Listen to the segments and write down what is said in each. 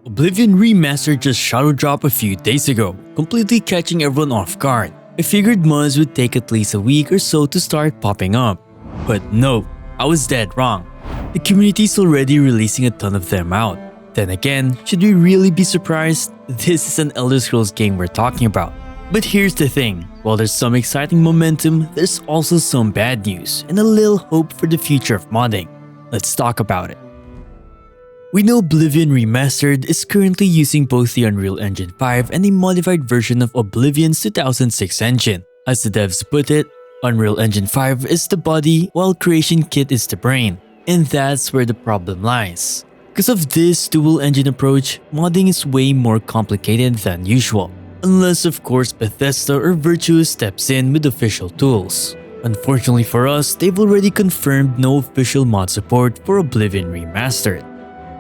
Oblivion Remastered just shadow dropped a few days ago, completely catching everyone off guard. I figured mods would take at least a week or so to start popping up. But no, I was dead wrong. The community's already releasing a ton of them out. Then again, should we really be surprised? This is an Elder Scrolls game we're talking about. But here's the thing, while there's some exciting momentum, there's also some bad news and a little hope for the future of modding. Let's talk about it. We know Oblivion Remastered is currently using both the Unreal Engine 5 and a modified version of Oblivion's 2006 engine. As the devs put it, Unreal Engine 5 is the body while Creation Kit is the brain. And that's where the problem lies. Because of this dual engine approach, modding is way more complicated than usual. Unless of course Bethesda or Virtuous steps in with official tools. Unfortunately for us, they've already confirmed no official mod support for Oblivion Remastered.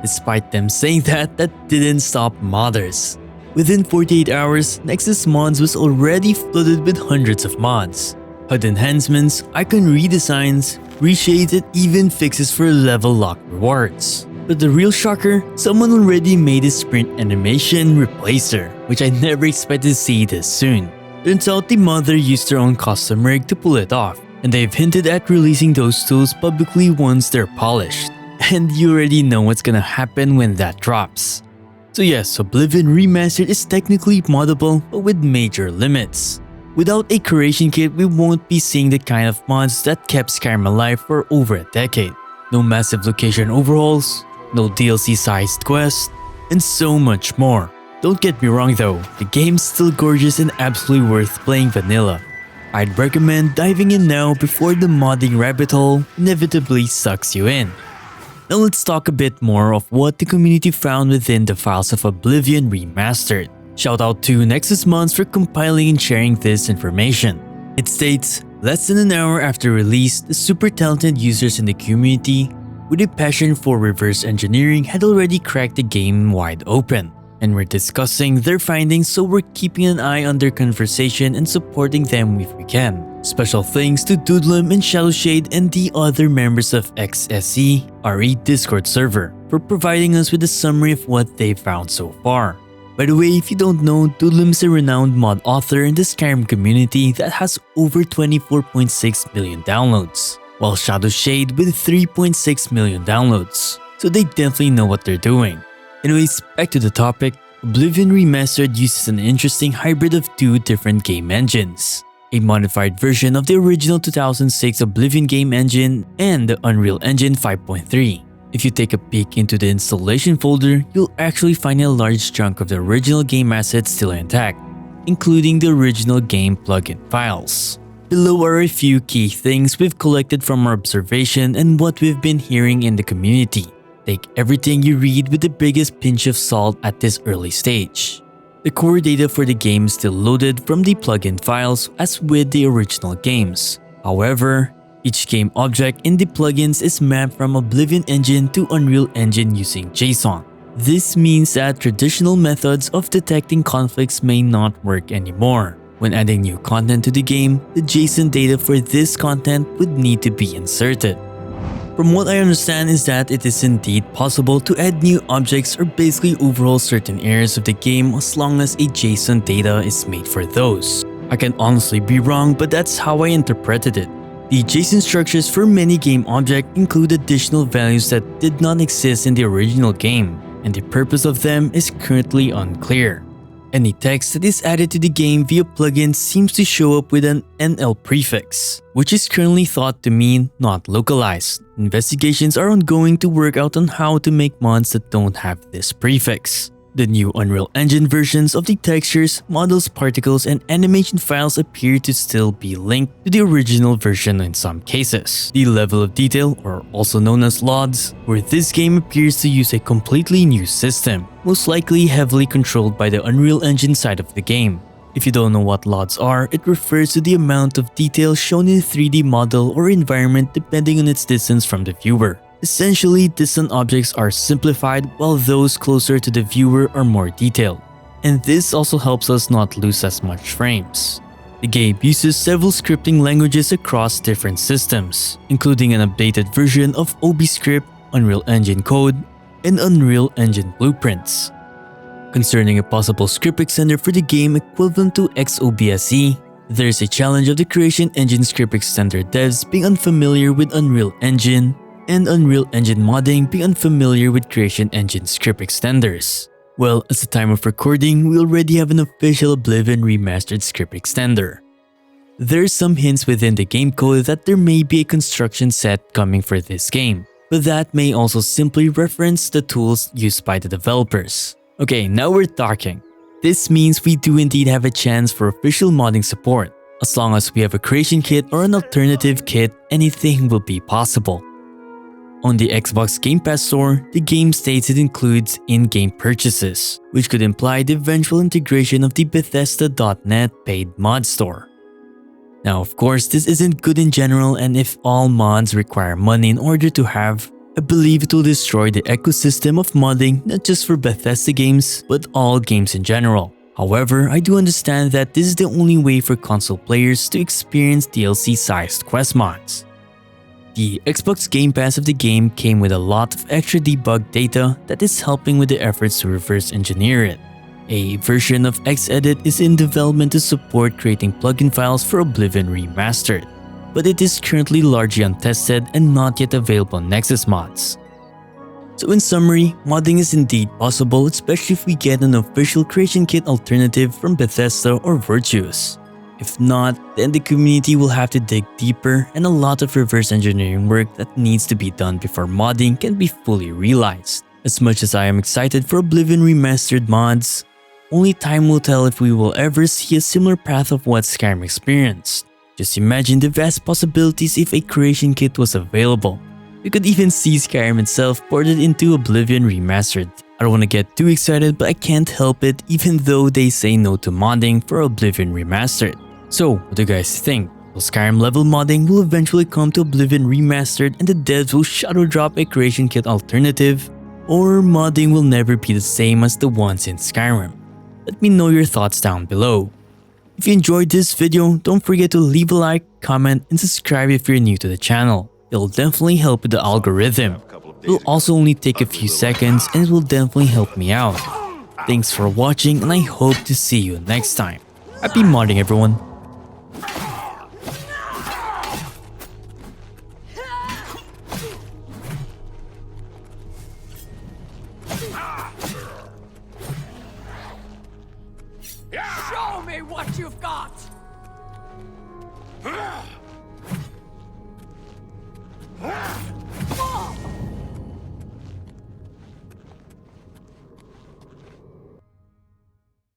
Despite them saying that didn't stop modders. Within 48 hours, Nexus Mods was already flooded with hundreds of mods. HUD enhancements, icon redesigns, reshades, and even fixes for level lock rewards. But the real shocker, someone already made a sprint animation replacer, which I never expected to see this soon. Turns out the modder used their own custom rig to pull it off, and they've hinted at releasing those tools publicly once they're polished. And you already know what's gonna happen when that drops. So yes, Oblivion Remastered is technically moddable, but with major limits. Without a creation kit, we won't be seeing the kind of mods that kept Skyrim alive for over a decade. No massive location overhauls, no DLC-sized quests, and so much more. Don't get me wrong though, the game's still gorgeous and absolutely worth playing vanilla. I'd recommend diving in now before the modding rabbit hole inevitably sucks you in. Now let's talk a bit more of what the community found within the files of Oblivion Remastered. Shout out to Nexus Mods for compiling and sharing this information. It states, less than an hour after release, the super talented users in the community with a passion for reverse engineering had already cracked the game wide open. And we're discussing their findings, so we're keeping an eye on their conversation and supporting them if we can. Special thanks to Doodlem and Shadowshade and the other members of XSE RE Discord server for providing us with a summary of what they've found so far. By the way, if you don't know, Doodlem is a renowned mod author in the Skyrim community that has over 24.6 million downloads, while Shadowshade with 3.6 million downloads. So they definitely know what they're doing. Anyways, back to the topic, Oblivion Remastered uses an interesting hybrid of two different game engines. A modified version of the original 2006 Oblivion game engine and the Unreal Engine 5.3. If you take a peek into the installation folder, you'll actually find a large chunk of the original game assets still intact, including the original game plugin files. Below are a few key things we've collected from our observation and what we've been hearing in the community. Take everything you read with the biggest pinch of salt at this early stage. The core data for the game is still loaded from the plugin files as with the original games. However, each game object in the plugins is mapped from Oblivion Engine to Unreal Engine using JSON. This means that traditional methods of detecting conflicts may not work anymore. When adding new content to the game, the JSON data for this content would need to be inserted. From what I understand is that it is indeed possible to add new objects or basically overhaul certain areas of the game as long as a JSON data is made for those. I can honestly be wrong, but that's how I interpreted it. The JSON structures for many game objects include additional values that did not exist in the original game, and the purpose of them is currently unclear. Any text that is added to the game via plugins seems to show up with an NL prefix, which is currently thought to mean not localized. Investigations are ongoing to work out on how to make mods that don't have this prefix. The new Unreal Engine versions of the textures, models, particles, and animation files appear to still be linked to the original version in some cases. The level of detail, or also known as LODs, where this game appears to use a completely new system, most likely heavily controlled by the Unreal Engine side of the game. If you don't know what LODs are, it refers to the amount of detail shown in a 3D model or environment depending on its distance from the viewer. Essentially, distant objects are simplified while those closer to the viewer are more detailed. And this also helps us not lose as much frames. The game uses several scripting languages across different systems, including an updated version of OBScript, Unreal Engine Code, and Unreal Engine Blueprints. Concerning a possible script extender for the game equivalent to XOBSE, there's a challenge of the Creation Engine script extender devs being unfamiliar with Unreal Engine, and Unreal Engine modding being unfamiliar with Creation Engine script extenders. Well, at the time of recording, we already have an official Oblivion Remastered script extender. There's some hints within the game code that there may be a construction set coming for this game, but that may also simply reference the tools used by the developers. Okay, now we're talking. This means we do indeed have a chance for official modding support. As long as we have a creation kit or an alternative kit, anything will be possible. On the Xbox Game Pass store, the game states it includes in-game purchases, which could imply the eventual integration of the Bethesda.net paid mod store. Now, of course, this isn't good in general, and if all mods require money in order to have, I believe it will destroy the ecosystem of modding not just for Bethesda games, but all games in general. However, I do understand that this is the only way for console players to experience DLC-sized quest mods. The Xbox Game Pass of the game came with a lot of extra debug data that is helping with the efforts to reverse engineer it. A version of Xedit is in development to support creating plugin files for Oblivion Remastered, but it is currently largely untested and not yet available on Nexus mods. So in summary, modding is indeed possible, especially if we get an official creation kit alternative from Bethesda or Virtuous. If not, then the community will have to dig deeper, and a lot of reverse engineering work that needs to be done before modding can be fully realized. As much as I am excited for Oblivion Remastered mods, only time will tell if we will ever see a similar path of what Skyrim experienced. Just imagine the vast possibilities if a creation kit was available. We could even see Skyrim itself ported into Oblivion Remastered. I don't want to get too excited, but I can't help it even though they say no to modding for Oblivion Remastered. So, what do you guys think? Will Skyrim level modding will eventually come to Oblivion Remastered and the devs will shadow drop a creation kit alternative? Or modding will never be the same as the ones in Skyrim? Let me know your thoughts down below. If you enjoyed this video, don't forget to leave a like, comment, and subscribe if you're new to the channel. It'll definitely help with the algorithm. It'll also only take a few seconds and it will definitely help me out. Thanks for watching and I hope to see you next time. Happy modding everyone! Show me what you've got!